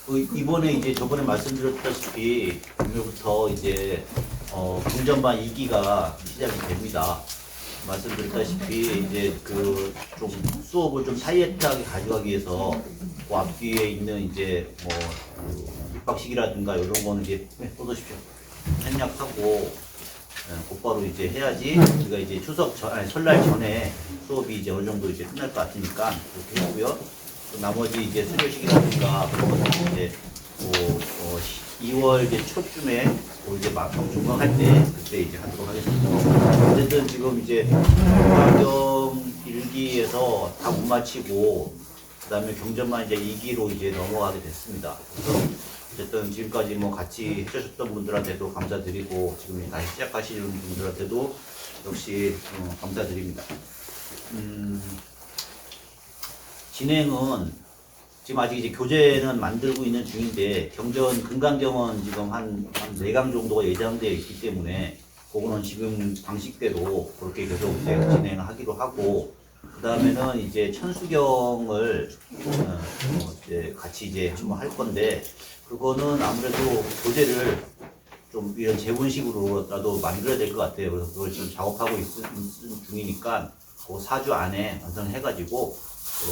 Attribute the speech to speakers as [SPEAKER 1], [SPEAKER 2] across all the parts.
[SPEAKER 1] 이번에 이제 저번에 말씀드렸다시피 오늘부터 이제 금전반 2기가 시작이 됩니다. 말씀드렸다시피 이제 그 좀 수업을 좀 타이트하게 가져가기 위해서 그 앞뒤에 있는 이제 입학식이라든가 이런 거는 이제 쏟으십시오. 생략하고 곧바로 이제 해야지 우리가 이제 설날 전에 수업이 이제 어느 정도 이제 끝날 것 같으니까 그렇게 했고요. 또 나머지 이제 수료식이라든가 그런 것들 이제 2월 이제 초쯤에 이제 종강할 때 그때 이제 하도록 하겠습니다. 어쨌든 지금 이제 국가경 1기에서 다 못 마치고 그다음에 경전만 이제 2기로 이제 넘어가게 됐습니다. 그래서 어쨌든 지금까지 뭐 같이 해주셨던 분들한테도 감사드리고 지금 다시 시작하시는 분들한테도 역시 감사드립니다. 진행은 지금 아직 이제 교재는 만들고 있는 중인데 경전 금강경은 지금 한 4강 정도가 예정되어 있기 때문에 그거는 지금 방식대로 그렇게 계속 이제 진행하기로 하고 그 다음에는 이제 천수경을 이제 같이 이제 한번 할 건데 그거는 아무래도 교재를 좀 이런 재본식으로라도 만들어야 될 것 같아요. 그래서 그걸 지금 작업하고 있는 중이니까 그 4주 안에 완성해가지고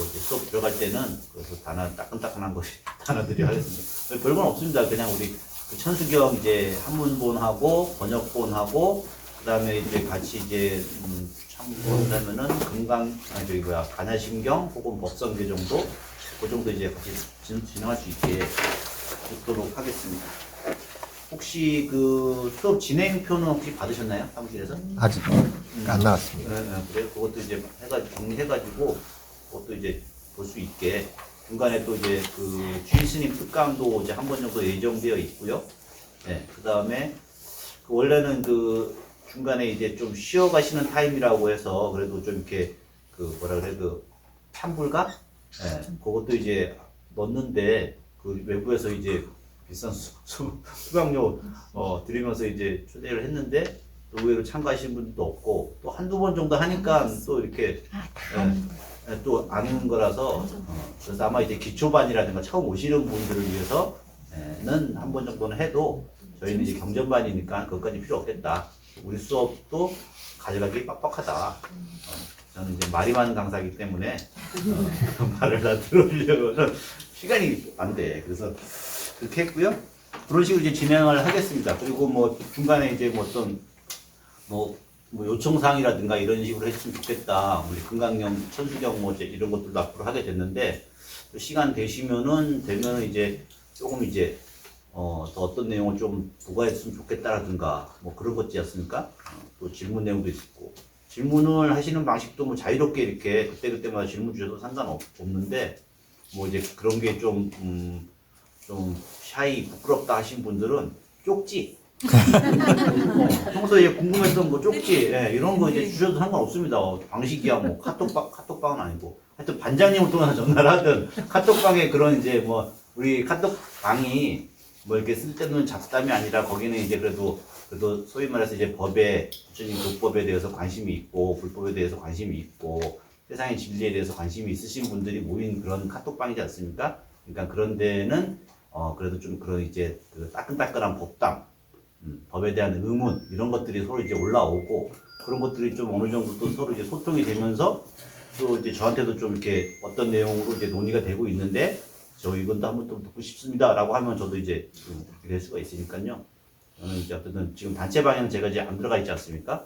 [SPEAKER 1] 이제 수업 들어갈 때는 그래서 따끈따끈한 것이 단어들이 하겠습니다. 별건 없습니다. 그냥 우리 그 천수경 이제 한문본하고 번역본하고 그다음에 이제 같이 이제 참고한다면은 간야신경 혹은 법성계 정도 그 정도 이제 같이 진행할 수 있게 있도록 하겠습니다. 혹시 그 수업 진행표는 혹시 받으셨나요? 사무실에서?
[SPEAKER 2] 아직 안 나왔습니다.
[SPEAKER 1] 네, 그래요. 그것도 이제 정리해가지고 그것도 이제 볼 수 있게 중간에 또 이제 그 주인 스님 특강도 이제 한 번 정도 예정되어 있고요. 네, 그 다음에 그 원래는 그 중간에 이제 좀 쉬어 가시는 타임이라고 해서 그래도 좀 이렇게 그 뭐라 그래 그 판불가? 네, 그것도 이제 넣었는데 그 외부에서 이제 비싼 수강료 드리면서 이제 초대를 했는데 또 의외로 참가하신 분도 없고 또 한두 번 정도 하니까 또 이렇게 또 아는 거라서 그래서 아마 이제 기초반이라든가 처음 오시는 분들을 위해서는 한 번 정도는 해도 저희는 이제 경전반이니까 그것까지 필요 없겠다. 우리 수업도 가져가기 빡빡하다. 저는 이제 말이 많은 강사이기 때문에 말을 다 들어주려고는 시간이 안 돼. 그래서 그렇게 했고요. 그런 식으로 이제 진행을 하겠습니다. 그리고 뭐 중간에 이제 뭐 어떤 뭐 요청사항이라든가 이런 식으로 했으면 좋겠다. 우리 금강경, 천수경 뭐 이런 것들도 앞으로 하게 됐는데 또 시간 되면은 이제 조금 이제 더 어떤 내용을 좀 부과했으면 좋겠다라든가 뭐 그런 것지 않습니까? 또 질문 내용도 있고 질문을 하시는 방식도 뭐 자유롭게 이렇게 그때마다 질문 주셔도 상관없는데 뭐 이제 그런 게 좀 샤이 부끄럽다 하신 분들은 쪽지 평소에 궁금했던 뭐 쪽지 이런 거 이제 주셔도 상관없습니다. 방식이야 뭐 카톡방은 아니고 하여튼 반장님을 통해서 전화를 하든 카톡방에 그런 이제 뭐 우리 카톡방이 뭐 이렇게 쓸데없는 잡담이 아니라 거기는 이제 그래도 소위 말해서 이제 법에 부처님 교법에 대해서 관심이 있고 불법에 대해서 관심이 있고 세상의 진리에 대해서 관심이 있으신 분들이 모인 그런 카톡방이지 않습니까? 그러니까 그런 데는 그래도 좀 그런 이제 그 따끈따끈한 법담 법에 대한 의문 이런 것들이 서로 이제 올라오고 그런 것들이 좀 어느 정도 또 서로 이제 소통이 되면서 또 이제 저한테도 좀 이렇게 어떤 내용으로 이제 논의가 되고 있는데 저 이건 한번 또 듣고 싶습니다라고 하면 저도 이제 그렇게 될 수가 있으니까요. 저는 이제 어쨌든 지금 단체 방향은 제가 이제 안 들어가 있지 않습니까?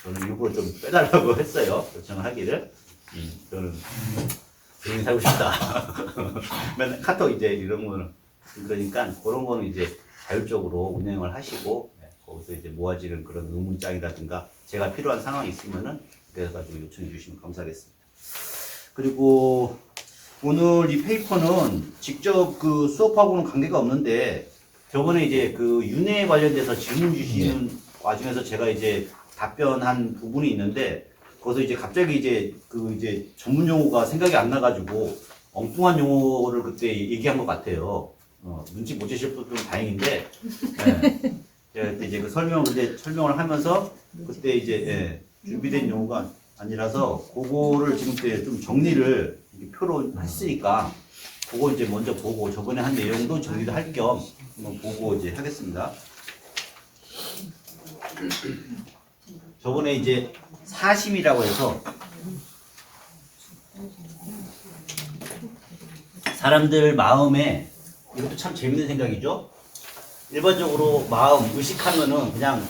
[SPEAKER 1] 저는 일부러 좀 빼달라고 했어요. 요청을 하기를. 저는 조용히 살고 싶다. 맨날 카톡 이제 이런 거는 그러니까 그런 거는 이제 자율적으로 운행을 하시고 거기서 이제 모아지는 그런 의문장이라든가 제가 필요한 상황이 있으면은 그래가지고 요청해 주시면 감사하겠습니다. 그리고 오늘 이 페이퍼는 직접 그 수업하고는 관계가 없는데 저번에 이제 그 윤회에 관련돼서 질문 주시는 와중에서 제가 이제 답변한 부분이 있는데 거기서 이제 갑자기 이제 그 이제 전문 용어가 생각이 안 나가지고 엉뚱한 용어를 그때 얘기한 것 같아요. 눈치 못 채실 분은 다행인데, 제가 그때 이제 그 설명을 하면서 그때 이제 준비된 용어가 아니라서 그거를 지금 때 좀 정리를 표로 했으니까 그거 이제 먼저 보고 저번에 한 내용도 정리도 할 겸 한번 보고 이제 하겠습니다. 저번에 이제 사심이라고 해서 사람들 마음에 이것도 참 재밌는 생각이죠. 일반적으로 마음 의식하면은 그냥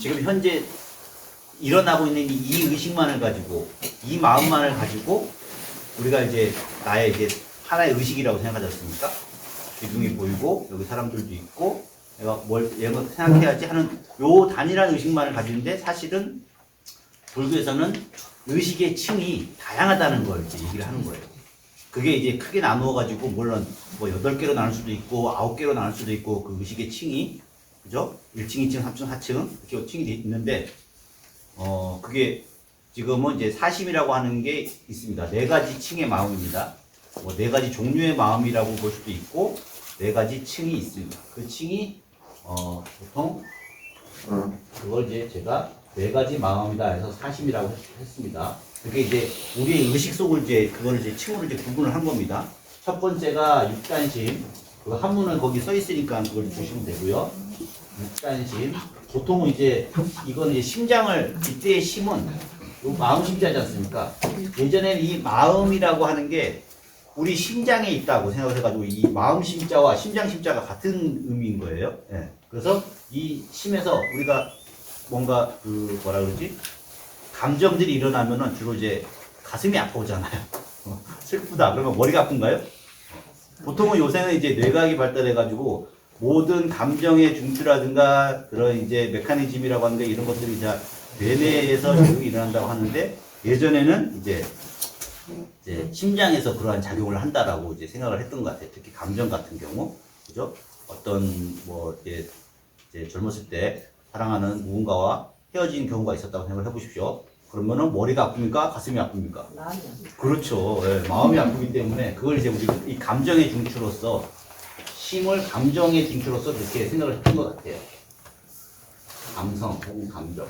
[SPEAKER 1] 지금 현재 일어나고 있는 이 의식만을 가지고 이 마음만을 가지고 우리가 이제 나의 이제 하나의 의식이라고 생각하지 않습니까? 기둥이 보이고 여기 사람들도 있고 내가 뭘 얘가 생각해야지 하는 요 단일한 의식만을 가지는데 사실은 불교에서는 의식의 층이 다양하다는 걸 이제 얘기를 하는 거예요. 그게 이제 크게 나누어 가지고 물론 뭐 8개로 나눌 수도 있고 9개로 나눌 수도 있고 그 의식의 층이 그죠? 1층, 2층, 3층, 4층 이렇게 층이 있는데 그게 지금은 이제 사심이라고 하는 게 있습니다. 4가지 층의 마음입니다. 뭐 4가지 종류의 마음이라고 볼 수도 있고 4가지 층이 있습니다. 그 층이 보통 그걸 이제 제가 4가지 마음이다 해서 사심이라고 했습니다. 그게 이제 우리의 의식 속을 이제 그걸 이제 층으로 이제 구분을 한 겁니다. 첫 번째가 육단심. 그 한문은 거기 써 있으니까 그걸 보시면 되고요. 육단심. 보통은 이제 이거는 이제 심장을 이때의 심은 요 마음 심자지 않습니까? 예전에는 이 마음이라고 하는 게 우리 심장에 있다고 생각을 해가지고 이 마음 심자와 심장 심자가 같은 의미인 거예요. 예. 그래서 이 심에서 우리가 뭔가 그 뭐라 그러지? 감정들이 일어나면은 주로 이제 가슴이 아파오잖아요. 슬프다. 그러면 머리가 아픈가요? 보통은 요새는 이제 뇌과학이 발달해가지고 모든 감정의 중추라든가 그런 이제 메커니즘이라고 하는데 이런 것들이 이제 뇌내에서 작용이 일어난다고 하는데 예전에는 이제 심장에서 그러한 작용을 한다라고 이제 생각을 했던 것 같아요. 특히 감정 같은 경우, 그죠? 어떤 뭐 이제 젊었을 때 사랑하는 누군가와 헤어진 경우가 있었다고 생각을 해보십시오. 그러면은 머리가 아픕니까? 가슴이 아픕니까? 그렇죠. 예, 마음이 아프기 때문에 그걸 이제 우리가 이 감정의 중추로서 심을 감정의 중추로서 그렇게 생각을 했던 것 같아요. 감성 혹은 감정.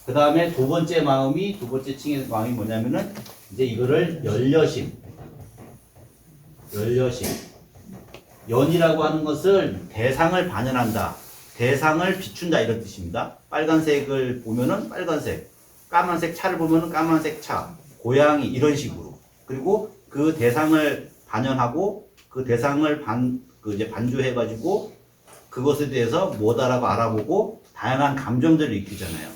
[SPEAKER 1] 그 다음에 두 번째 층의 마음이 뭐냐면은 이제 이거를 연려심. 연이라고 하는 것을 대상을 반영한다. 대상을 비춘다 이런 뜻입니다. 빨간색을 보면은 빨간색, 까만색 차를 보면은 까만색 차, 고양이 이런 식으로. 그리고 그 대상을 반영하고 그 대상을 이제 반조해가지고 그것에 대해서 뭐다라고 알아보고 다양한 감정들을 익히잖아요.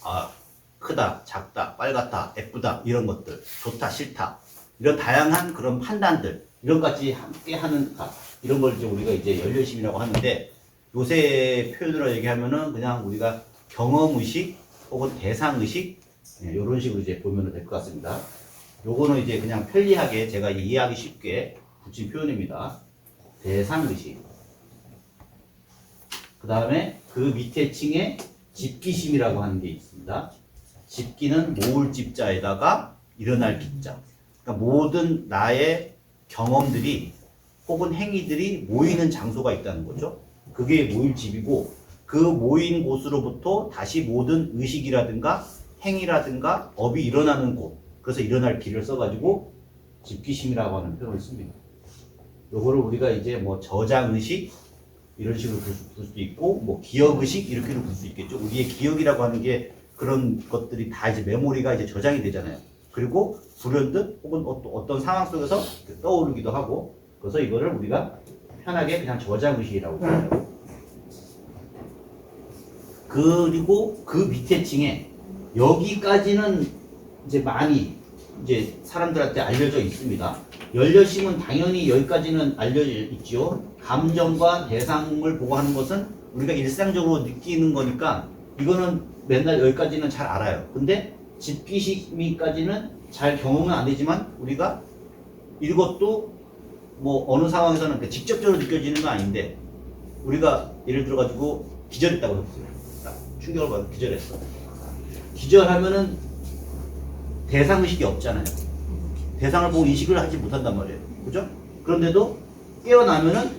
[SPEAKER 1] 아, 크다, 작다, 빨갛다, 예쁘다 이런 것들, 좋다, 싫다 이런 다양한 그런 판단들 이런 것까지 함께 하는 이런 걸 이제 우리가 이제 연려심이라고 하는데 요새 표현으로 얘기하면은 그냥 우리가 경험의식 혹은 대상의식 이런 식으로 이제 보면 될 것 같습니다. 요거는 이제 그냥 편리하게 제가 이해하기 쉽게 붙인 표현입니다. 대상의식. 그 다음에 그 밑에 층에 집기심이라고 하는 게 있습니다. 집기는 모을 집자에다가 일어날 기자. 그러니까 모든 나의 경험들이 혹은 행위들이 모이는 장소가 있다는 거죠. 그게 모일 집이고 그 모인 곳으로부터 다시 모든 의식이라든가 행위라든가 업이 일어나는 곳. 그래서 일어날 길을 써가지고 집기심이라고 하는 표현을 씁니다. 요거를 우리가 이제 뭐 저장의식 이런 식으로 볼 수도 있고 뭐 기억의식 이렇게도 볼 수 있겠죠. 우리의 기억이라고 하는 게 그런 것들이 다 이제 메모리가 이제 저장이 되잖아요. 그리고 불현듯 혹은 어떤 상황 속에서 떠오르기도 하고 그래서 이거를 우리가 편하게 그냥 저장의식이라고 불러요. 그리고 그 밑에 층에 여기까지는 이제 많이 이제 사람들한테 알려져 있습니다. 연려심은 당연히 여기까지는 알려져 있죠. 감정과 대상을 보고 하는 것은 우리가 일상적으로 느끼는 거니까 이거는 맨날 여기까지는 잘 알아요. 근데 집기심이까지는 잘 경험은 안 되지만 우리가 이것도 뭐 어느 상황에서는 직접적으로 느껴지는 건 아닌데 우리가 예를 들어 가지고 기절했다고 했어요. 충격을 받아 기절했어. 기절하면은 대상의식이 없잖아요. 대상을 보고 인식을 하지 못한단 말이에요. 그죠? 그런데도 깨어나면은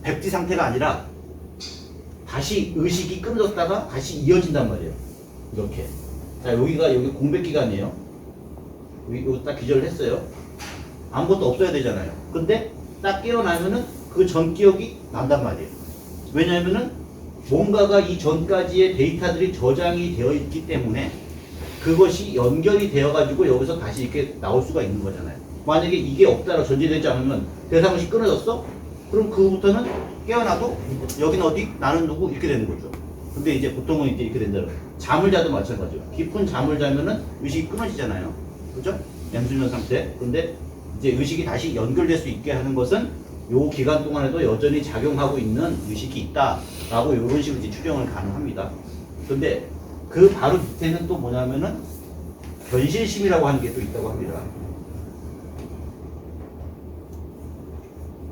[SPEAKER 1] 백지 상태가 아니라 다시 의식이 끊어졌다가 다시 이어진단 말이에요. 이렇게. 자, 여기 공백 기간이에요. 여기 딱 기절을 했어요. 아무것도 없어야 되잖아요. 근데 딱 깨어나면은 그 전 기억이 난단 말이에요. 왜냐면은 뭔가가 이 전까지의 데이터들이 저장이 되어 있기 때문에 그것이 연결이 되어 가지고 여기서 다시 이렇게 나올 수가 있는 거잖아요. 만약에 이게 없다라 전제되지 않으면 대상의식 끊어졌어? 그럼 그부터는 깨어나도 여기는 어디? 나는 누구? 이렇게 되는 거죠. 근데 이제 보통은 이제 이렇게 된다는 거예요. 잠을 자도 마찬가지예요. 깊은 잠을 자면은 의식이 끊어지잖아요. 그죠? 엠수면 상태. 근데 이제 의식이 다시 연결될 수 있게 하는 것은 요 기간 동안에도 여전히 작용하고 있는 의식이 있다라고 이런 식으로 이제 추정을 가능합니다. 근데 그 바로 밑에는 또 뭐냐면은 견실심이라고 하는 게 또 있다고 합니다.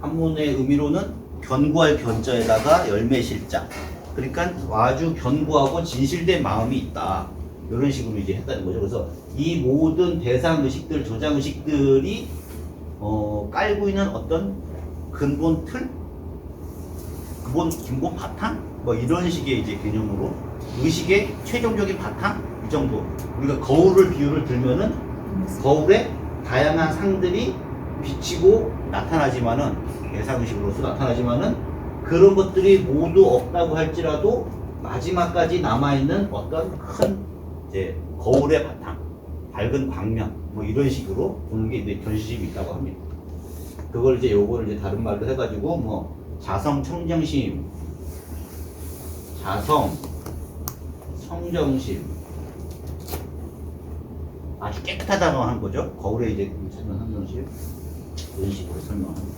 [SPEAKER 1] 한문의 의미로는 견고할 견자에다가 열매실자. 그러니까 아주 견고하고 진실된 마음이 있다. 이런 식으로 이제 했다는 거죠. 그래서 이 모든 대상 의식들, 저장 의식들이 깔고 있는 어떤 근본 틀, 근본 바탕, 뭐 이런 식의 이제 개념으로 의식의 최종적인 바탕 이 정도. 우리가 거울을 비유를 들면은 거울에 다양한 상들이 비치고 나타나지만은 대상 의식으로서 나타나지만은 그런 것들이 모두 없다고 할지라도 마지막까지 남아있는 어떤 큰 이제 거울의 바탕, 밝은 광면, 뭐 이런 식으로 보는 게 이제 견실심이 있다고 합니다. 그걸 이제 요거를 이제 다른 말로 해가지고 뭐 자성 청정심, 자성 청정심 아주 깨끗하다고 하는 거죠. 거울에 이제 설명한 것이 이런 식으로 설명합니다.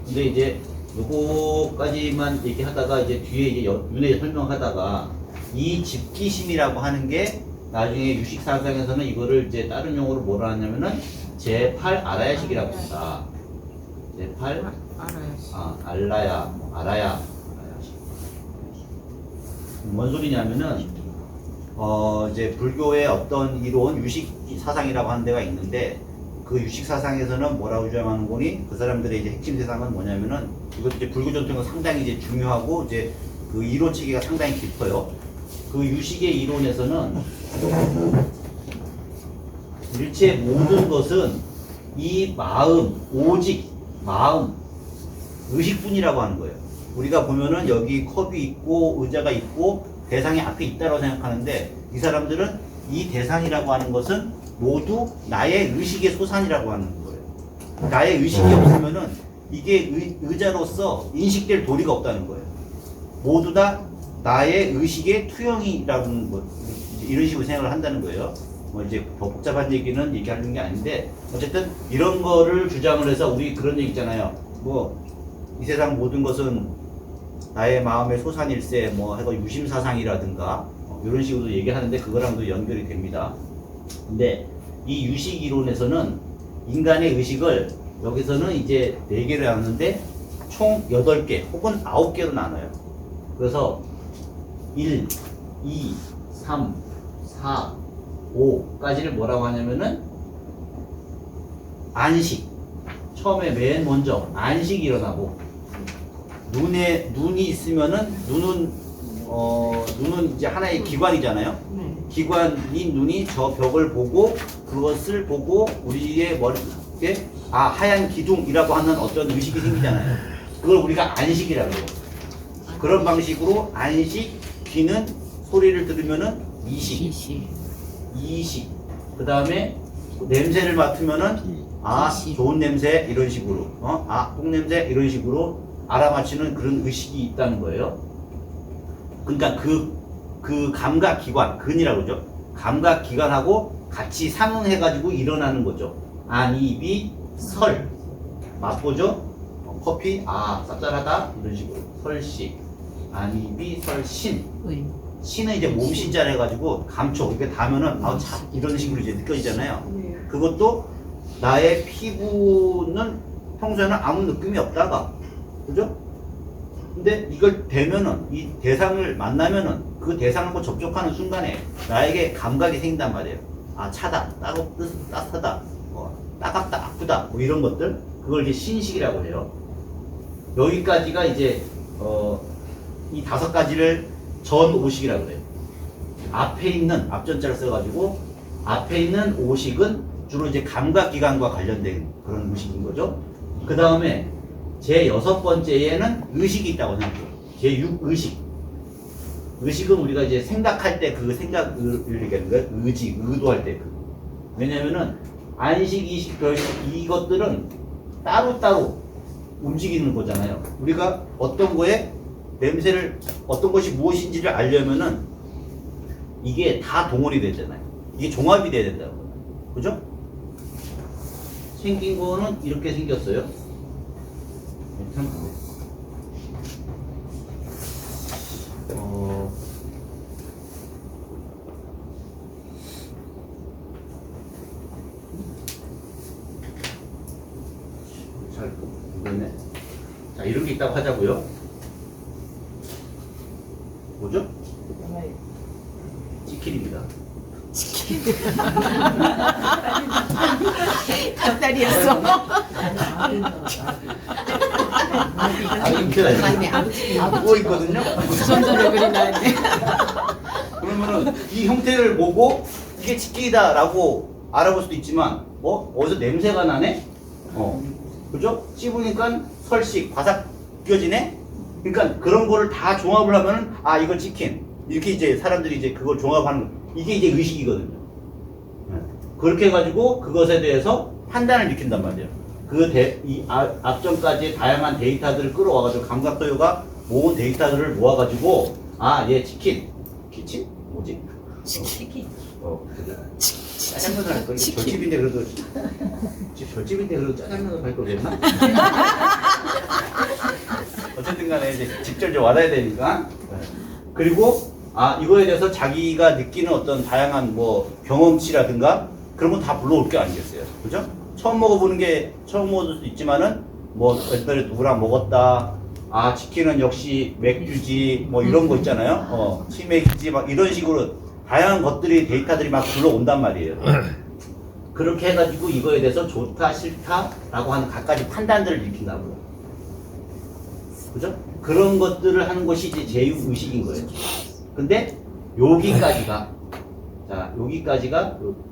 [SPEAKER 1] 근데 이제 요거까지만 얘기하다가 이제 뒤에 이제 윤회 설명하다가 이 집기심이라고 하는 게 나중에 유식사상에서는 이거를 이제 다른 용어로 뭐라 하냐면은 제8 알아야식이라고 합니다. 제8 알라야, 알아야. 뭔 소리냐면은 이제 불교의 어떤 이론 유식 사상이라고 하는 데가 있는데 그 유식 사상에서는 뭐라고 주장하는 거니? 그 사람들의 이제 핵심 세상은 뭐냐면은 이것도 이제 불교 전통은 상당히 이제 중요하고 이제 그 이론 체계가 상당히 깊어요. 그 유식의 이론에서는 일체 모든 것은 이 마음, 오직 마음, 의식뿐이라고 하는 거예요. 우리가 보면은 여기 컵이 있고 의자가 있고 대상이 앞에 있다고 생각하는데 이 사람들은 이 대상이라고 하는 것은 모두 나의 의식의 소산이라고 하는 거예요. 나의 의식이 없으면은 이게 의자로서 인식될 도리가 없다는 거예요. 모두 다 나의 의식의 투영이라는 뭐 이런 식으로 생각을 한다는 거예요. 뭐 이제 더 복잡한 얘기는 얘기하는 게 아닌데 어쨌든 이런 거를 주장을 해서 우리 그런 얘기 있잖아요. 뭐 이 세상 모든 것은 나의 마음의 소산일세 뭐 해서 유심사상이라든가 이런 식으로 얘기하는데 그거랑도 연결이 됩니다. 근데 이 유식 이론에서는 인간의 의식을 여기서는 이제 4개로 나누는데 총 8개 혹은 9개로 나눠요. 그래서 1, 2, 3, 4, 5까지를 뭐라고 하냐면은 안식. 처음에 맨 먼저 안식이 일어나고 눈이 있으면은 눈은 이제 하나의 기관이잖아요. 기관인 눈이 저 벽을 보고 그것을 보고 우리의 머리에 하얀 기둥이라고 하는 어떤 의식이 생기잖아요. 그걸 우리가 안식이라고 해요. 그런 방식으로 안식, 귀는 소리를 들으면은 이식. 그 다음에 냄새를 맡으면은 좋은 냄새 이런 식으로 똥냄새 이런 식으로 알아맞히는 그런 의식이 있다는 거예요. 그러니까 그 감각기관, 근이라고 그러죠. 감각기관하고 같이 상응해가지고 일어나는 거죠. 안, 이, 비, 설. 맛보죠? 커피, 쌉쌀하다. 이런 식으로. 설식. 안, 이, 비, 설, 신. 신은 이제 몸신자를 해가지고 감촉. 이렇게 닿으면은, 이런 식으로 이제 느껴지잖아요. 그것도 나의 피부는 평소에는 아무 느낌이 없다가. 그죠? 근데 이걸 대면은 이 대상을 만나면은 그 대상하고 접촉하는 순간에 나에게 감각이 생긴단 말이에요. 차다, 따뜻하다, 따갑다, 아프다, 뭐 이런 것들 그걸 이제 신식이라고 해요. 여기까지가 이제 이 5가지를 전오식이라고 해요. 앞에 있는 앞전자를 써가지고 앞에 있는 오식은 주로 이제 감각기관과 관련된 그런 의식인 거죠. 그 다음에 제 6번째에는 의식이 있다고 생각해요. 제 6의식. 의식은 우리가 이제 생각할 때 그 생각을 얘기하는 거예요. 의지, 의도할 때 그. 왜냐면은 안식, 이식, 별식 이것들은 따로따로 움직이는 거잖아요. 우리가 어떤 거에 냄새를 어떤 것이 무엇인지를 알려면은 이게 다 동원이 되잖아요. 이게 종합이 돼야 된다는 거예요. 그죠? 생긴 거는 이렇게 생겼어요. 잘 모르겠네. 자, 이런 게 있다고 하자고요. 뭐죠? 치킨입니다.
[SPEAKER 3] 닭다리였어.
[SPEAKER 1] 뭐 있거든요?
[SPEAKER 3] 전전을 그리나는데.
[SPEAKER 1] 그러면은 이 형태를 보고 이게 치킨이다라고 알아볼 수도 있지만, 어디서 냄새가 나네? 그죠? 씹으니까 설식, 바삭 느껴지네? 그러니까 그런 거를 다 종합을 하면은, 아, 이거 치킨. 이렇게 이제 사람들이 이제 그걸 종합하는, 이게 이제 의식이거든요. 그렇게 해가지고 그것에 대해서 판단을 일으킨단 말이에요. 앞전까지 다양한 데이터들을 끌어와가지고 감각도요가 모은 데이터들을 모아가지고, 아, 얘 치킨. 키친? 뭐지?
[SPEAKER 3] 치킨.
[SPEAKER 1] 짜장면을 할 걸. 절집인데 그래도 절집인데 그래도 짜장면을 할 걸 그랬나? 어쨌든 간에 이제 직접적으로 와닿아야 되니까. 그리고 이거에 대해서 자기가 느끼는 어떤 다양한 뭐 경험치라든가 그런 건 다 불러올 게 아니겠어요. 그죠? 처음 먹을 수도 있지만은 뭐 옛날에 누구랑 먹었다. 치킨은 역시 맥주지 뭐 이런 거 있잖아요. 치맥이지 막 이런 식으로 다양한 것들이 데이터들이 막 불러온단 말이에요. 그렇게 해가지고 이거에 대해서 좋다 싫다라고 하는 각가지 판단들을 일으킨다고요. 그죠? 그런 것들을 하는 것이 이제 제휴의식인 거예요. 근데 여기까지가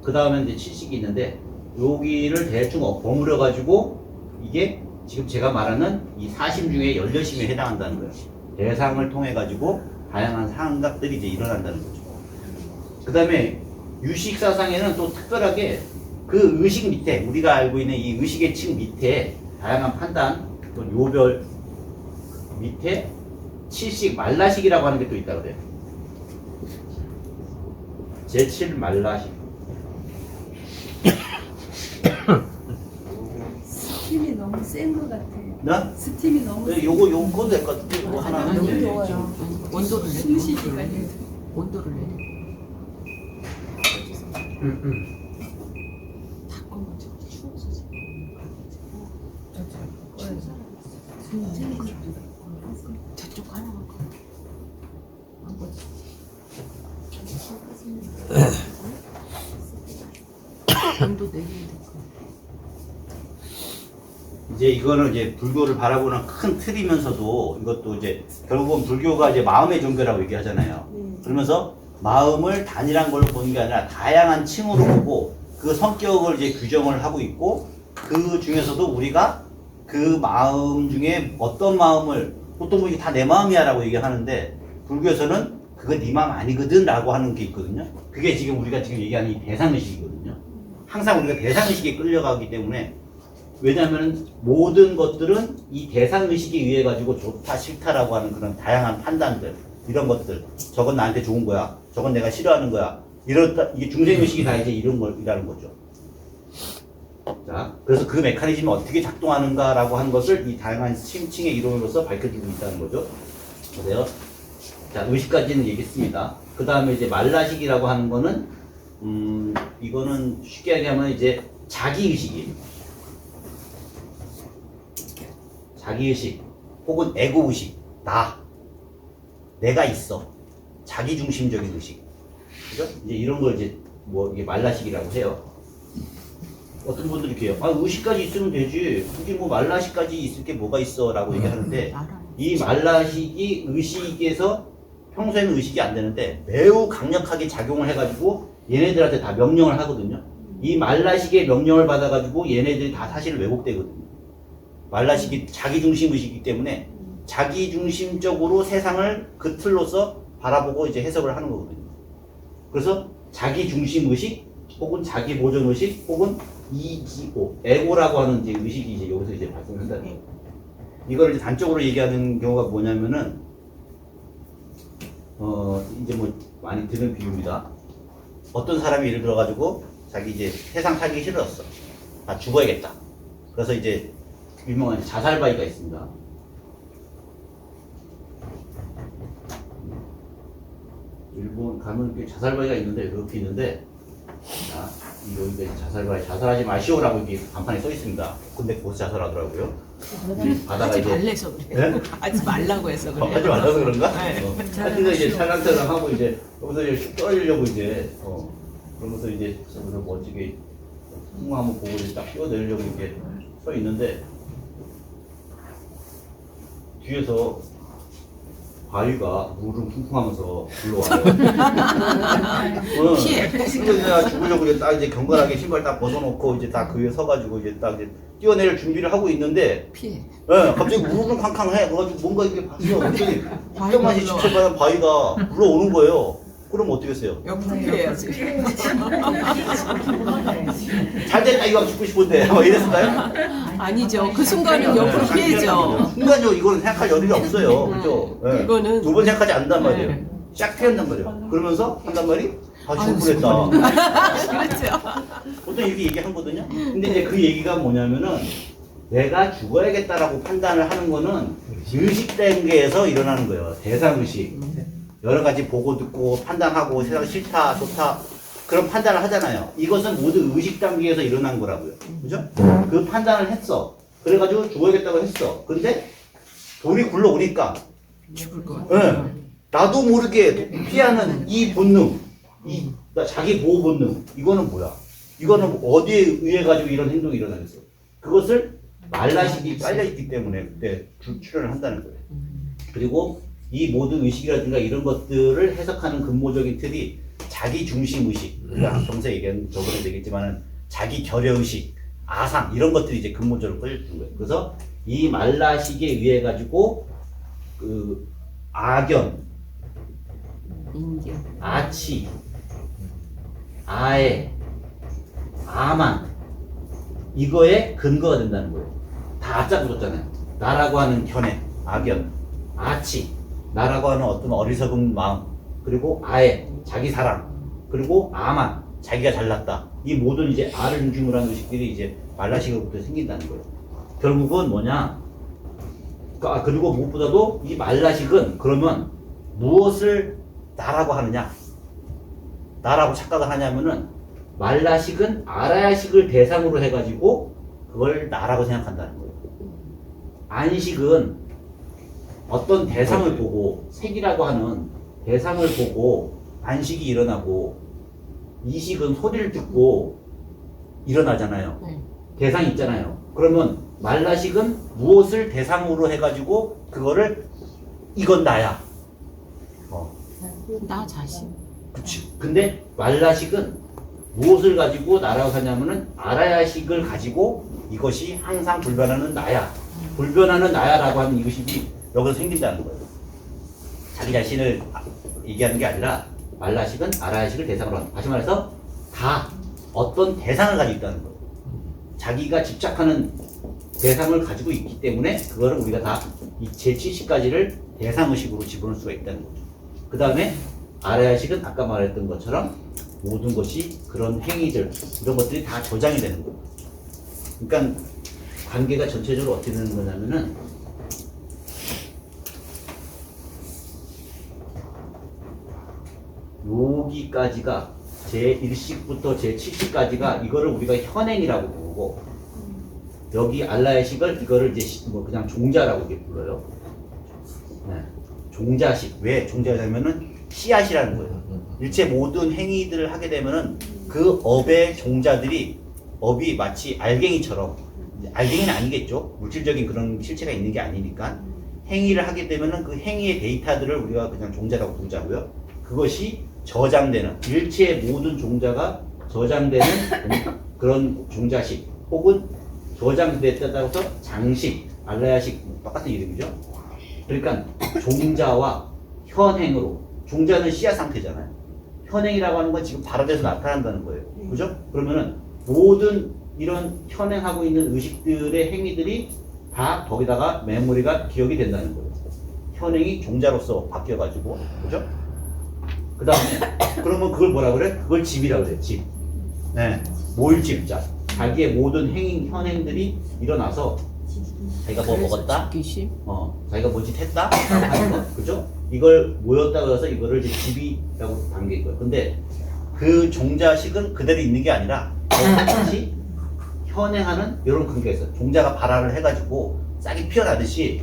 [SPEAKER 1] 그 다음에 이제 칠식이 있는데 여기를 대충 버무려 가지고 이게 지금 제가 말하는 이 사심 중에 열여심에 해당한다는 거예요. 대상을 통해 가지고 다양한 상각들이 이제 일어난다는 거죠. 그 다음에 유식사상에는 또 특별하게 그 의식 밑에 우리가 알고 있는 이 의식의 층 밑에 다양한 판단 또 요별 밑에 칠식 말라식이라고 하는 게 또 있다고 그래요. 제7 말라식.
[SPEAKER 4] 스팀이 너무 센 것 같아요.
[SPEAKER 1] 나?
[SPEAKER 4] 스팀이 너무 센
[SPEAKER 1] 요거 될 것 같은데 이거 하나
[SPEAKER 4] 너무
[SPEAKER 1] 이제
[SPEAKER 4] 더워요.
[SPEAKER 3] 온도를 내려.
[SPEAKER 4] 숨쉬기가 힘들어요.
[SPEAKER 3] 온도를 내려. 바꿔 추워서 저쪽 하나가 온도 내려야 될 거.
[SPEAKER 1] 이제 이거는 이제 불교를 바라보는 큰 틀이면서도 이것도 이제 결국은 불교가 이제 마음의 종교라고 얘기하잖아요. 그러면서 마음을 단일한 걸로 보는 게 아니라 다양한 층으로 보고 그 성격을 이제 규정을 하고 있고 그 중에서도 우리가 그 마음 중에 어떤 마음을 보통 이게 다 내 마음이야라고 얘기하는데 불교에서는 그건 네 마음 아니거든 라고 하는 게 있거든요. 그게 지금 우리가 지금 얘기하는 이 대상의식이거든요. 항상 우리가 대상의식에 끌려가기 때문에 왜냐하면 모든 것들은 이 대상의식에 의해 가지고 좋다 싫다라고 하는 그런 다양한 판단들 이런 것들 저건 나한테 좋은 거야 저건 내가 싫어하는 거야 이게 중생의식이 다 이제 이런 걸이라는 거죠. 자, 그래서 그 메커니즘이 어떻게 작동하는가라고 하는 것을 이 다양한 층의 이론으로서 밝혀주고 있다는 거죠. 그래서 자, 의식까지는 얘기했습니다. 그 다음에 이제 말라식이라고 하는 거는 이거는 쉽게 얘기하면 이제 자기의식이에요. 자기의식 혹은 에고의식 내가 있어 자기중심적인 의식 그죠? 이제 이런 걸 이제 뭐 이게 말라식이라고 해요. 어떤 분들이 이렇게 해요. 의식까지 있으면 되지 굳이 뭐 말라식까지 있을 게 뭐가 있어 라고 얘기하는데 이 말라식이 의식에서 평소에는 의식이 안 되는데 매우 강력하게 작용을 해가지고 얘네들한테 다 명령을 하거든요. 이 말라식의 명령을 받아가지고 얘네들이 다 사실 왜곡되거든요. 말라식이 자기중심 의식이기 때문에 자기중심적으로 세상을 그 틀로서 바라보고 이제 해석을 하는 거거든요. 그래서 자기중심 의식 혹은 자기 보존 의식 혹은 이기고 에고라고 하는 이제 의식이 이제 여기서 이제 발생한다는 거예요. 이걸 이제 단적으로 얘기하는 경우가 뭐냐면은 이제 뭐 많이 드는 비유입니다. 어떤 사람이 예를 들어가지고 자기 이제 세상 살기 싫었어. 아 죽어야겠다. 그래서 이제 유명한 자살바위가 있습니다. 일본 가면 이렇게 자살바위가 있는데 이렇게 있는데 자 여기가 이제 자살바위 자살하지 마시오라고 이렇게 간판에 써 있습니다. 근데 거기서 자살하더라고요. 바다가
[SPEAKER 3] 하지
[SPEAKER 1] 이제
[SPEAKER 3] 말래서 그래.
[SPEAKER 1] 네?
[SPEAKER 3] 하지 말라고 해서 그래.
[SPEAKER 1] 하지 말라서 그런가?
[SPEAKER 3] 네.
[SPEAKER 1] 하여튼 이제 찰랑찰랑 하고 이제 여기서 이제 슉 떨어지려고 이제 그러면서 이제 여기서 멋지게 풍경 한번 보고 이제 딱 뛰어내리려고 이렇게 서 있는데 뒤에서 바위가 물을 쿵쿵하면서 불러와요.
[SPEAKER 3] 피해.
[SPEAKER 1] 그래서 내가 죽으려고 이제 딱 이제 경건하게 신발 딱 벗어놓고 이제 딱 그 위에 서가지고 이제 딱 이제 뛰어내릴 준비를 하고 있는데
[SPEAKER 3] 피해.
[SPEAKER 1] 예, 갑자기 우르르 쾅쾅해. 그래가지고 뭔가 이렇게 봤어. 갑자기
[SPEAKER 3] 바위가
[SPEAKER 1] 뼈맛이 지쳐가는 바위가 불러오는 거예요. 그럼 어떻게 했어요?
[SPEAKER 3] 옆으로 피해야지.
[SPEAKER 1] 잘 됐다 이거 죽고 싶은데 뭐 이랬을까요?
[SPEAKER 3] 아니죠. 그 순간은 옆으로 피해죠.
[SPEAKER 1] 순간적으로 이거는 생각할 여력이 없어요. 그죠? 예.
[SPEAKER 3] 이거는
[SPEAKER 1] 두 번 생각하지 않는단 말이에요.
[SPEAKER 3] 네.
[SPEAKER 1] 쫙 피한단 말이에요. 그러면서 한단 말이 아
[SPEAKER 3] 아유,
[SPEAKER 1] 죽을 뻔했다.
[SPEAKER 3] 그렇죠.
[SPEAKER 1] 보통 이렇게 얘기하거든요. 근데 이제 그 얘기가 뭐냐면은 내가 죽어야겠다라고 판단을 하는 거는 의식 단계에서 일어나는 거예요. 대상의식. 여러 가지 보고 듣고 판단하고 세상 싫다 좋다 그런 판단을 하잖아요. 이것은 모두 의식 단계에서 일어난 거라고요. 그죠? 그 판단을 했어. 그래가지고 죽어야겠다고 했어. 근데 돌이 굴러오니까
[SPEAKER 3] 죽을 것 같아.
[SPEAKER 1] 예. 나도 모르게 피하는 이 본능, 이 자기 보호 본능, 이거는 뭐야? 이거는 어디에 의해 가지고 이런 행동이 일어나겠어? 그것을 말라식이 깔려있기 때문에 그때 출현을 한다는 거예요. 그리고 이 모든 의식이라든가 이런 것들을 해석하는 근본적인 틀이 자기 중심 의식, 우리가 평소에 얘기한 저번에 얘기했지만은 자기 결여 의식, 아상 이런 것들이 이제 근본적으로 끌려있는 거예요. 그래서 이 말라식에 의해 가지고 그 악연,
[SPEAKER 3] 인견.
[SPEAKER 1] 아치, 아애, 아만 이거에 근거가 된다는 거예요. 다 아자 붙었잖아요. 나라고 하는 견해, 악연, 아치, 나라고 하는 어떤 어리석은 마음, 그리고 아애, 자기 사랑, 그리고 아만, 자기가 잘났다. 이 모든 이제 아를 중심으로 하는 의식들이 이제 말라식으로부터 생긴다는 거예요. 결국은 뭐냐? 그리고 무엇보다도 이 말라식은 그러면 무엇을 나라고 하느냐? 나라고 착각을 하냐면은 말라식은 아라야식을 대상으로 해가지고 그걸 나라고 생각한다는 거예요. 안식은 어떤 대상을 보고 색이라고 하는 대상을 보고 안식이 일어나고 이식은 소리를 듣고 일어나잖아요.
[SPEAKER 3] 네.
[SPEAKER 1] 대상이 있잖아요. 그러면 말라식은 무엇을 대상으로 해가지고 그거를 이건 나야.
[SPEAKER 3] 나 자신.
[SPEAKER 1] 그치. 근데 말라식은 무엇을 가지고 나라고 하냐면은 아라야식을 가지고 이것이 항상 불변하는 나야. 불변하는 나야라고 하는 이것이 여기서 생긴다는 거예요. 자기 자신을 얘기하는 게 아니라 말라식은 아라야식을 대상으로 한다. 다시 말해서 다 어떤 대상을 가지고 있다는 거예요. 자기가 집착하는 대상을 가지고 있기 때문에 그거를 우리가 다 이 제70가지를 대상의식으로 집어넣을 수가 있다는 거죠. 그 다음에 아라야식은 아까 말했던 것처럼 모든 것이 그런 행위들 이런 것들이 다 저장이 되는 거예요. 그러니까 관계가 전체적으로 어떻게 되는 거냐면은 여기까지가 제1식부터 제7식까지가 이거를 우리가 현행이라고 부르고 여기 알라야식을 이거를 이제 뭐 그냥 종자라고 이렇게 불러요. 네. 종자식. 왜 종자냐면은 씨앗이라는 거예요. 일체 모든 행위들을 하게 되면은 그 업의 종자들이 업이 마치 알갱이처럼 알갱이는 아니겠죠. 물질적인 그런 실체가 있는 게 아니니까 행위를 하게 되면은 그 행위의 데이터들을 우리가 그냥 종자라고 부르자고요. 그것이 저장되는 일체의 모든 종자가 저장되는 그런 종자식 혹은 저장됐에 따라서 장식, 알라야식 똑같은 이름이죠. 그러니까 종자와 현행으로 종자는 씨앗 상태잖아요. 현행이라고 하는 건 지금 발화돼서 나타난다는 거예요. 그죠? 그러면은 모든 이런 현행하고 있는 의식들의 행위들이 다 거기다가 메모리가 기억이 된다는 거예요. 현행이 종자로서 바뀌어가지고, 그죠? 그 다음에, 그러면 그걸 뭐라 그래? 그걸 집이라고 그래, 집. 네. 몰집자. 자기의 모든 현행들이 일어나서 자기가 뭐 먹었다?
[SPEAKER 3] 기심.
[SPEAKER 1] 자기가 뭐짓 했다? 라고 하는 거. 그죠? 이걸 모였다고 해서 이거를 이제 집이라고 단계인 거예요. 근데 그 종자식은 그대로 있는 게 아니라 다시 현행하는 이런 관계가 있어요. 종자가 발화를 해가지고 싹이 피어나듯이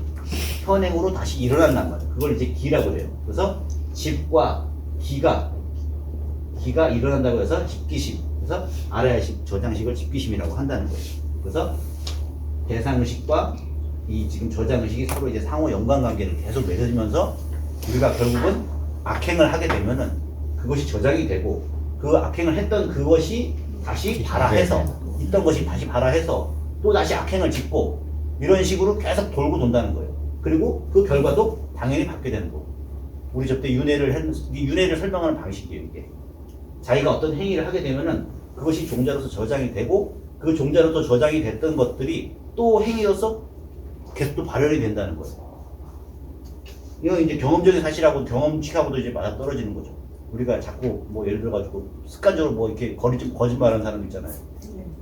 [SPEAKER 1] 현행으로 다시 일어난단 말이에요. 그걸 이제 기라고 해요. 그래서 집과 기가 일어난다고 해서 집기심. 그래서 아래야식, 저장식을 집기심이라고 한다는 거예요. 그래서 대상의식과 이 지금 저장의식이 서로 이제 상호 연관관계를 계속 맺어지면서 우리가 결국은 악행을 하게 되면은 그것이 저장이 되고 그 악행을 했던 그것이 다시 발화해서 있던 것이 다시 발화해서 또 다시 악행을 짓고 이런 식으로 계속 돌고 돈다는 거예요. 그리고 그 결과도 당연히 받게 되는 거고. 우리 저때 윤회를 설명하는 방식이에요, 이게. 자기가 어떤 행위를 하게 되면은 그것이 종자로서 저장이 되고 그 종자로서 저장이 됐던 것들이 또 행위로서 계속 또 발현이 된다는 거예요. 이건 이제 경험적인 사실하고 경험칙하고도 이제 맞아 떨어지는 거죠. 우리가 자꾸 뭐 예를 들어가지고 습관적으로 뭐 이렇게 거짓말하는 사람 있잖아요.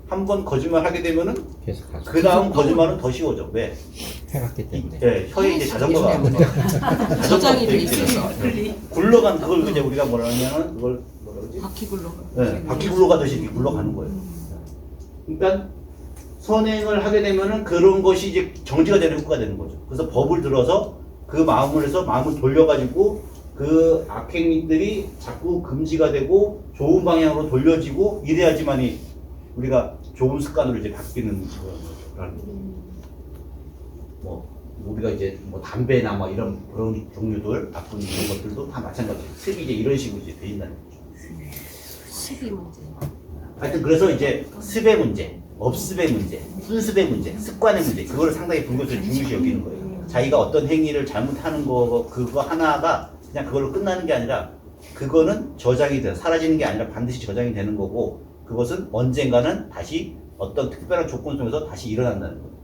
[SPEAKER 1] 한 번 거짓말 하게 되면은
[SPEAKER 2] 계속 가죠.
[SPEAKER 1] 그 다음 거짓말은 더 쉬워져. 왜?
[SPEAKER 2] 해봤기 때문에.
[SPEAKER 1] 네, 혀에 이제 자전거가
[SPEAKER 3] 저장이 돼 있어서.
[SPEAKER 1] 굴러간 그걸 이제 우리가 뭐라 하냐면 그걸 뭐라 그러지?
[SPEAKER 3] 바퀴 굴러.
[SPEAKER 1] 네, 바퀴 굴러가듯이 이렇게 굴러가는 거예요. 그러니까 선행을 하게 되면은 그런 것이 이제 정지가 되는 효과가 되는 거죠. 그래서 법을 들어서 그 마음을 해서 마음을 돌려가지고 그 악행들이 자꾸 금지가 되고 좋은 방향으로 돌려지고 이래야지만이 우리가 좋은 습관으로 이제 바뀌는 거라는 거죠. 뭐 우리가 이제 뭐 담배나 뭐 이런 그런 종류들 나쁜 이런 것들도 다 마찬가지예요. 습이 이제 이런 식으로 이제 돼 있다는 거죠.
[SPEAKER 3] 습이 문제.
[SPEAKER 1] 하여튼 그래서 이제 습의 문제, 업습의 문제, 훈습의 문제, 습관의 문제 그거를 상당히 불교에서 중요시 여기는 거예요. 자기가 어떤 행위를 잘못하는 거 그거 하나가 그냥 그걸로 끝나는 게 아니라 그거는 저장이 돼 사라지는 게 아니라 반드시 저장이 되는 거고 그것은 언젠가는 다시 어떤 특별한 조건 속에서 다시 일어난다는 거예요.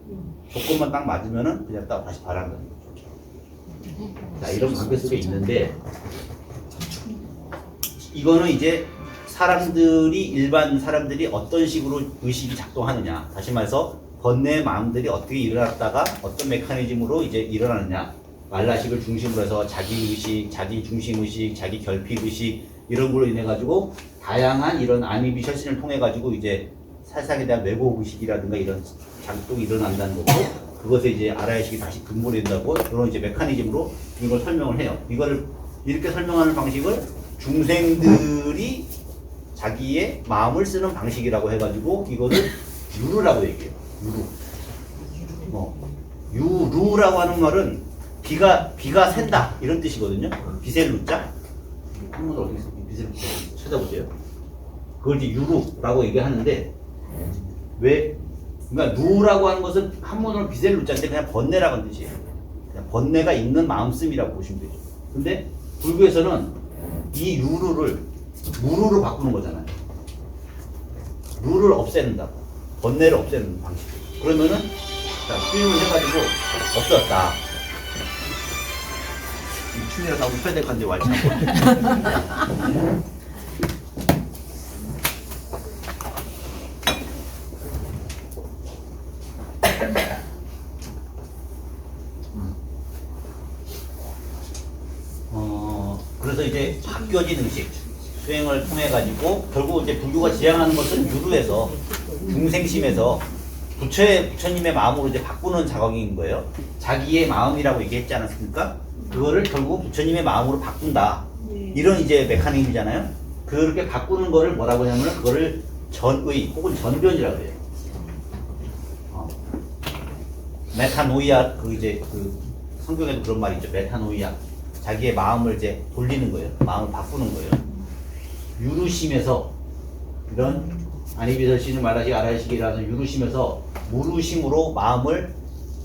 [SPEAKER 1] 조건만 딱 맞으면은 그냥 딱 다시 발한다는 거죠. 자, 이런 관계 속에 있는데 이거는 이제 사람들이 일반 사람들이 어떤 식으로 의식이 작동하느냐 다시 말해서 번뇌의 마음들이 어떻게 일어났다가 어떤 메커니즘으로 이제 일어나느냐 말라식을 중심으로 해서 자기 의식, 자기 중심 의식, 자기 결핍 의식 이런 걸로 인해 가지고 다양한 이런 아니비셔신을 통해 가지고 이제 사상에 대한 왜곡 의식이라든가 이런 작동이 일어난다는 거고 그것에 이제 아라의식이 다시 근본된다고 그런 이제 메커니즘으로 이걸 설명을 해요. 이거를 이렇게 설명하는 방식을 중생들이 자기의 마음을 쓰는 방식이라고 해가지고 이거를 유루라고 얘기해요. 유루. 유루라고 하는 말은 비가 샌다 이런 뜻이거든요. 비셀 루자. 한번더 어떻게 비셀 루자 찾아보세요. 그걸 이제 유루라고 얘기하는데 왜? 그러니까 루라고 하는 것은 한문으로 비셀 루자인데 그냥 번뇌라는 뜻이에요. 그냥 번뇌가 있는 마음씀이라고 보시면 되죠. 근데 불교에서는 이 유루를 무루로 바꾸는 거잖아요. 루를 없애는다고. 번뇌를 없애는 방식. 그러면은, 자, 수임을 해가지고, 없어졌다. 이 춘이라 나오고 써야 될 건데, 왈참. 그래서 이제 바뀌어진 의식. 수행을 통해 가지고 결국 이제 불교가 지향하는 것은 유루에서 중생심에서 부처님의 마음으로 이제 바꾸는 작업인 거예요. 자기의 마음이라고 얘기했지 않았습니까? 그거를 결국 부처님의 마음으로 바꾼다. 이런 이제 메커니즘이잖아요. 그렇게 바꾸는 거를 뭐라고 하냐면 그거를 전의 혹은 전변이라고 해요. 메타노이아 그 이제 그 성경에도 그런 말이 있죠. 메타노이아 자기의 마음을 이제 돌리는 거예요. 마음을 바꾸는 거예요. 유루심에서 이런 아니비설신을 말하시 아라시기라는 유루심에서 무루심으로 마음을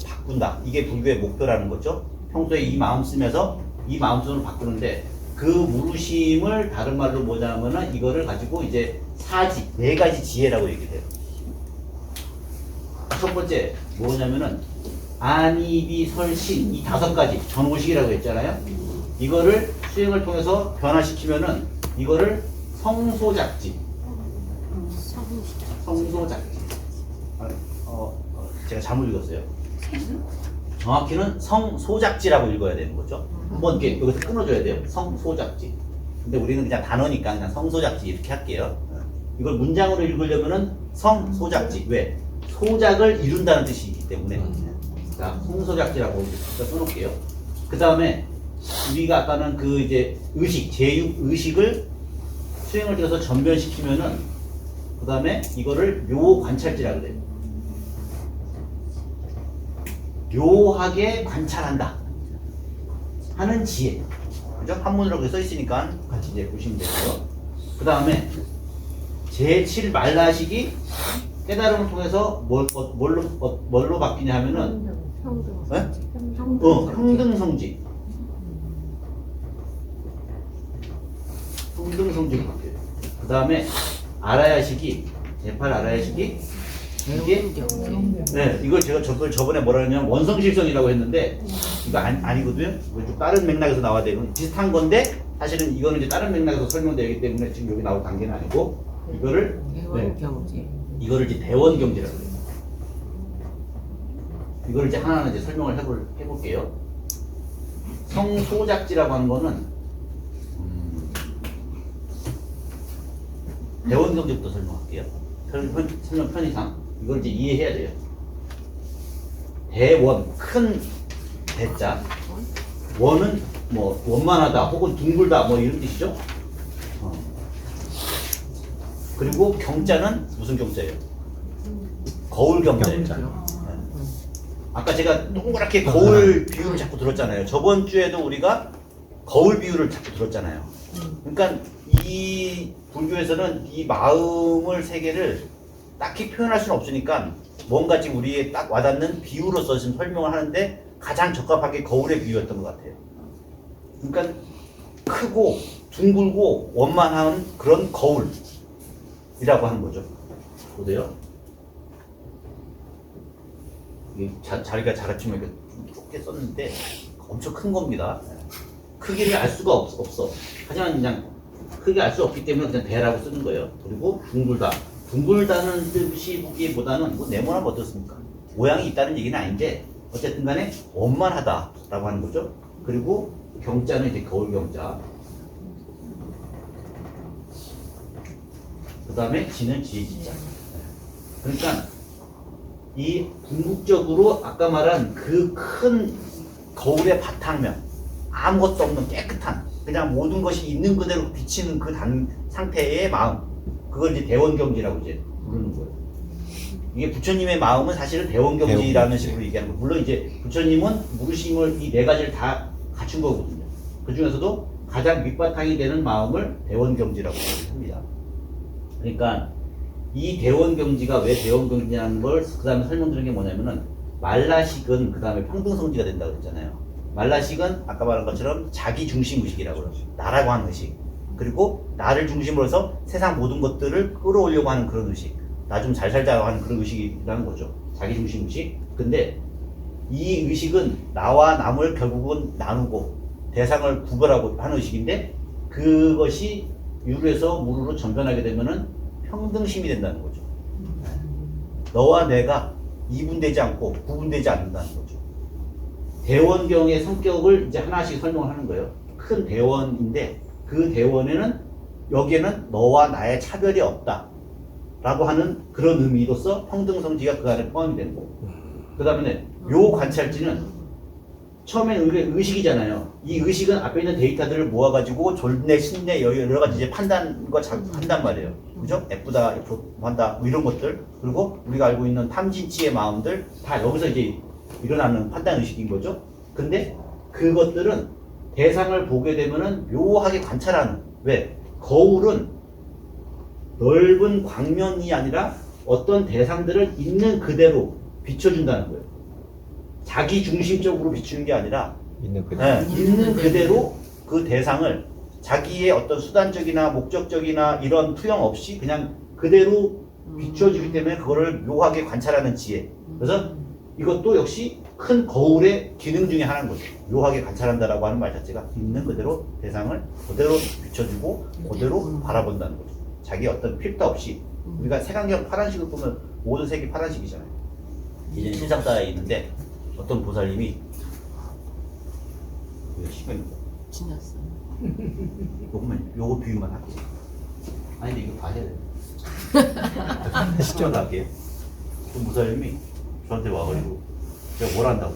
[SPEAKER 1] 바꾼다. 이게 불교의 목표라는 거죠. 평소에 이 마음 쓰면서 이 마음으로 바꾸는데 그 무루심을 다른 말로 뭐냐면은 이거를 가지고 이제 사지, 네 가지 지혜라고 얘기해요. 첫 번째 뭐냐면은 안이비설신 이 다섯 가지 전오식이라고 했잖아요. 이거를 수행을 통해서 변화시키면은 이거를 성소작지. 성소작지. 제가 잘못 읽었어요. 정확히는 성소작지라고 읽어야 되는 거죠. 한번 이렇게 여기서 끊어줘야 돼요. 성소작지. 근데 우리는 그냥 단어니까 그냥 성소작지 이렇게 할게요. 이걸 문장으로 읽으려면은 성소작지. 왜? 소작을 이룬다는 뜻이기 때문에. 자, 성소작지라고 써놓을게요. 그 다음에 우리가 아까는 그 이제 의식, 제육 의식을 수행을 통해서 전변시키면은 그 다음에 이거를 묘관찰지라고 그래요. 묘하게 관찰한다 하는 지혜. 그죠? 한문으로 써 있으니까 같이 이제 보시면 되고요. 그 다음에 제7 말라식이 깨달음을 통해서 뭘로 바뀌냐 하면은 평등성지. 평등성지로 바뀌어요. 그 다음에 아라야식이 제8 아라야식이 이게 네, 이걸 제가 저번에 뭐라 했냐면 원성실성이라고 했는데 이거 아니거든요. 이거 좀 다른 맥락에서 나와야 되고 비슷한 건데 사실은 이거는 이제 다른 맥락에서 설명되기 때문에 지금 여기 나올 단계는 아니고 이거를
[SPEAKER 3] 대원경지.
[SPEAKER 1] 이거를 이제 대원경지라고 해요. 이걸 이제 하나하나 이제 설명을 해볼게요. 성소작지라고 하는 거는 대원경지부터 설명할게요. 설명 편의상 이걸 이제 이해해야 돼요. 대원, 큰 대자. 원은 뭐 원만하다 혹은 둥글다 뭐 이런 뜻이죠. 그리고 경자는 무슨 경자예요? 거울 경자예요. 아까 제가 동그랗게 거울 비유를 자꾸 들었잖아요. 저번 주에도 우리가 거울 비유를 자꾸 들었잖아요. 그러니까 이 불교에서는 이 마음을 세계를 딱히 표현할 수는 없으니까 뭔가 지금 우리에 딱 와닿는 비유로서 지금 설명을 하는데 가장 적합하게 거울의 비유였던 것 같아요. 그러니까 크고 둥글고 원만한 그런 거울이라고 하는 거죠. 보세요. 자리가 작았지만 이렇게 좁게 썼는데 엄청 큰 겁니다. 크기를 알 수가 없어. 하지만 그냥 크게 알 수 없기 때문에 그냥 대라고 쓰는 거예요. 그리고 둥글다. 둥글다는 뜻이 보기보다는 뭐 네모나 뭐 어떻습니까? 모양이 있다는 얘기는 아닌데 어쨌든 간에 원만하다라고 하는 거죠. 그리고 경자는 이제 거울 경자. 그 다음에 지는 지지자. 그러니까 이 궁극적으로 아까 말한 그 큰 거울의 바탕면 아무것도 없는 깨끗한 그냥 모든 것이 있는 그대로 비치는 그 상태의 마음, 그걸 이제 대원경지라고 이제 부르는 거예요. 이게 부처님의 마음은 사실은 대원경지라는 식으로 얘기하는 거예요. 물론 이제 부처님은 무르심을 이 네 가지를 다 갖춘 거거든요. 그 중에서도 가장 밑바탕이 되는 마음을 대원경지라고 합니다. 그러니까 이 대원경지가 왜 대원경지냐는 걸 그 다음에 설명드린 게 뭐냐면은 말라식은 그 다음에 평등성지가 된다고 했잖아요. 말라식은 아까 말한 것처럼 자기 중심 의식이라고 그러죠. 나라고 하는 의식. 그리고 나를 중심으로 해서 세상 모든 것들을 끌어오려고 하는 그런 의식. 나 좀 잘 살자고 하는 그런 의식이라는 거죠. 자기 중심 의식. 근데 이 의식은 나와 남을 결국은 나누고 대상을 구별하고 하는 의식인데 그것이 유루에서 무루로 전변하게 되면은 평등심이 된다는 거죠. 너와 내가 이분되지 않고 구분되지 않는다는 거죠. 대원경의 성격을 이제 하나씩 설명을 하는 거예요. 큰 대원인데 그 대원에는 여기에는 너와 나의 차별이 없다 라고 하는 그런 의미로서 평등성지가 그 안에 포함이 되는 거고, 그 다음에 요 관찰지는 처음에는 의식이잖아요. 이 의식은 앞에 있는 데이터들을 모아가지고 졸내, 신내, 여러 가지 이제 판단과 한단 말이에요. 그죠? 예쁘다, 한다, 뭐 이런 것들. 그리고 우리가 알고 있는 탐진치의 마음들 다 여기서 이제 일어나는 판단 의식인 거죠. 근데 그것들은 대상을 보게 되면은 묘하게 관찰하는. 왜? 거울은 넓은 광면이 아니라 어떤 대상들을 있는 그대로 비춰준다는 거예요. 자기 중심적으로 비추는 게 아니라
[SPEAKER 2] 있는 그대로.
[SPEAKER 1] 있는 그대로 그 대상을 자기의 어떤 수단적이나 목적적이나 이런 투영 없이 그냥 그대로 비춰주기 때문에 그거를 묘하게 관찰하는 지혜. 그래서 이것도 역시 큰 거울의 기능 중에 하나인 거죠. 묘하게 관찰한다라고 하는 말 자체가 있는 그대로 대상을 그대로 비춰주고 그대로 바라본다는 거죠. 자기 어떤 필터 없이. 우리가 색안경 파란색을 보면 모든 색이 파란색이잖아요. 이제 신상사에 있는데 어떤 보살님이 시간입니다.
[SPEAKER 3] 지났어.
[SPEAKER 1] 요거 비유만 할게요. 아니 근데 이거 봐야 돼. 시점 갈게요. 그 보살님이 저한테 와가지고 제가 뭘 한다고.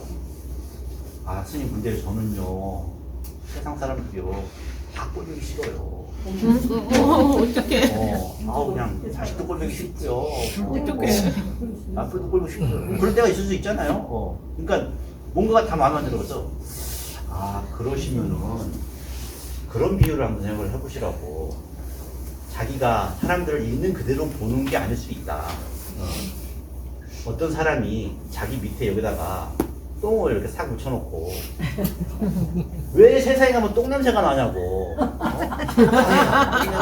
[SPEAKER 1] 아 스님 근데 저는요 세상 사람들이요 다 꼴보기 싫어요.
[SPEAKER 3] 어떡해.
[SPEAKER 1] 그냥 자식도 꼴보기 싫고요. 앞으로도 꼴보기 싫고요. 그럴 때가 있을 수 있잖아요. 그러니까 뭔가가 다 마음에 안 들어서 그러시면은 그런 비유를 한번 생각을 해보시라고. 자기가 사람들을 있는 그대로 보는 게 아닐 수 있다. 어떤 사람이 자기 밑에 여기다가 똥을 이렇게 싹 묻혀놓고 왜 세상에 가면 똥 냄새가 나냐고. 똥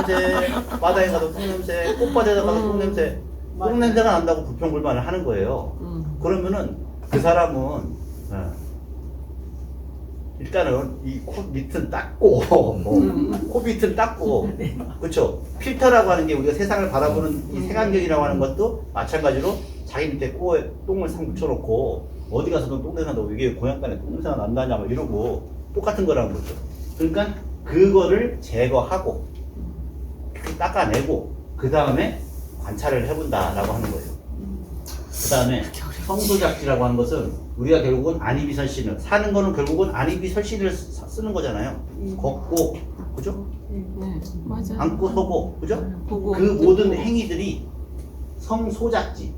[SPEAKER 1] 냄새, 바다에 가도 똥 냄새, 꽃밭에 가도 똥 냄새, 똥 냄새가 난다고 불평불만을 하는 거예요. 그러면은 그 사람은 일단은 이 코 밑은 닦고 코 밑은 닦고 그렇죠. 필터라고 하는 게 우리가 세상을 바라보는 이 색안경이라고 하는 것도 마찬가지로 자기 밑에 코에 똥을 싹 묻혀놓고 어디 가서도 똥 냄새 나고 이게 고향간에 똥 냄새가 난다냐 막 이러고 똑같은 거라는 거죠. 그러니까 그거를 제거하고 닦아내고 그 다음에 관찰을 해본다라고 하는 거예요. 그 다음에 성소작지라고 하는 것은 우리가 결국은 안이비설신을 사는 거는 결국은 안이비설신을 쓰는 거잖아요. 걷고 그죠?
[SPEAKER 3] 네, 맞아.
[SPEAKER 1] 앉고 서고 그죠?
[SPEAKER 3] 보고
[SPEAKER 1] 그 모든 행위들이 성소작지.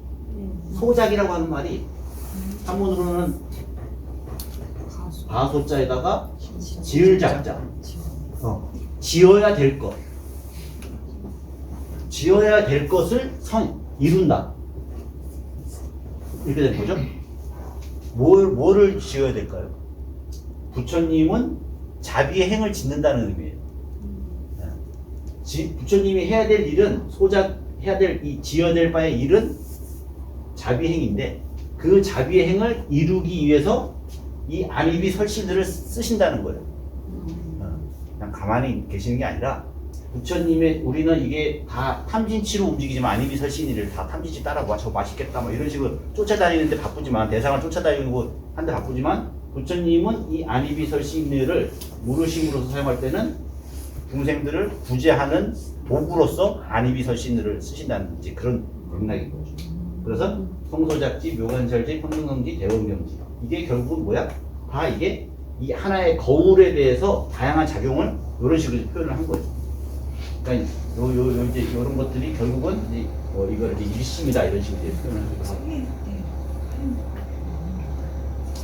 [SPEAKER 1] 소작이라고 하는 말이 한문으로는 바소자에다가 지을 작자. 지어야 될 것. 지어야 될 것을 이룬다. 이렇게 된 거죠? 뭐를 지어야 될까요? 부처님은 자비의 행을 짓는다는 의미예요. 부처님이 해야 될 일은 해야 될 지어야 될 바의 일은 자비행인데 그 자비의 행을 이루기 위해서 이 안이비 설신들을 쓰신다는 거예요. 그냥 가만히 계시는 게 아니라 부처님의 우리는 이게 다 탐진치로 움직이지만 안이비 설신이를 다 탐진치 따라와 저 맛있겠다 뭐 이런 식으로 쫓아다니는데 바쁘지만 대상을 쫓아다니고 한데 바쁘지만 부처님은 이 안이비 설신을 무르심으로서 사용할 때는 중생들을 구제하는 도구로서 안이비 설신을 쓰신다는 이제 그런 맥락인 거죠. 그래서 성소작지, 묘관설지, 평등경지, 대원경지 이게 결국은 뭐야? 다 이게 이 하나의 거울에 대해서 다양한 작용을 이런 식으로 표현을 한 거예요. 그러니까 이제 이런 것들이 결국은 이제 이걸 이제 일심이다 이런 식으로 이제 표현을 하고.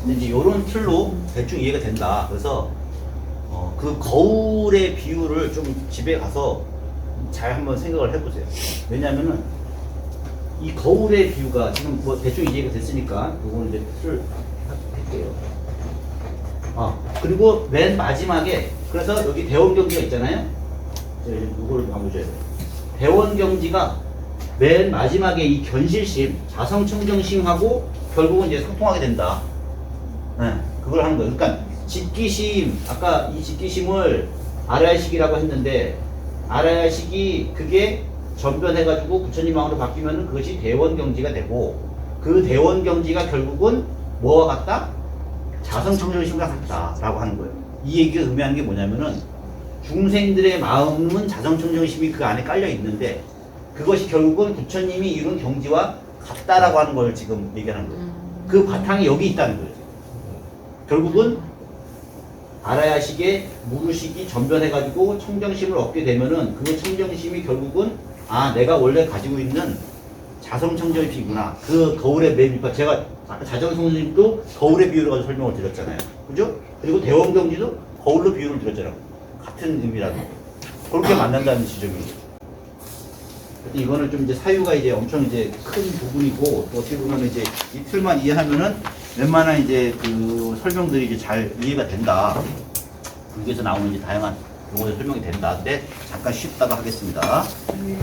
[SPEAKER 1] 근데 이제 이런 틀로 대충 이해가 된다. 그래서 그 거울의 비유를 좀 집에 가서 잘 한번 생각을 해보세요. 왜냐하면은 이 거울의 비유가 지금 뭐 대충 이해가 됐으니까 요거는 이제 틀을 할게요. 그리고 맨 마지막에 그래서 여기 대원경지가 있잖아요. 이걸 봐보셔야 돼요. 대원경지가 맨 마지막에 이 견실심, 자성청정심하고 결국은 이제 상통하게 된다. 네, 그걸 하는 거예요. 그러니까 직기심, 아까 이 직기심을 아라야식이라고 했는데 아라야식이 그게 전변해가지고 부처님 마음으로 바뀌면은 그것이 대원경지가 되고 그 대원경지가 결국은 뭐와 같다? 자성청정심과 같다라고 하는 거예요. 이 얘기가 의미하는 게 뭐냐면은 중생들의 마음은 자성청정심이 그 안에 깔려 있는데 그것이 결국은 부처님이 이룬 경지와 같다라고 하는 걸 지금 얘기하는 거예요. 그 바탕이 여기 있다는 거예요. 결국은 아라야식의 무르식이 전변해가지고 청정심을 얻게 되면은 그 청정심이 결국은 내가 원래 가지고 있는 자성청정심이구나. 그 거울의 맨 밑에 제가 아까 자정성심도 거울의 비유를 가지고 설명을 드렸잖아요. 그죠? 그리고 대원경지도 거울로 비유를 드렸잖아요. 같은 의미라는 거. 그렇게 만난다는 지점이에요. 이거는 좀 이제 사유가 이제 엄청 이제 큰 부분이고 또 어떻게 보면 이제 이 틀만 이해하면은 웬만한 이제 그 설명들이 이제 잘 이해가 된다. 불교에서 나오는 이제 다양한 요거에 설명이 된다. 근데 잠깐 쉽다고 하겠습니다.
[SPEAKER 4] 네.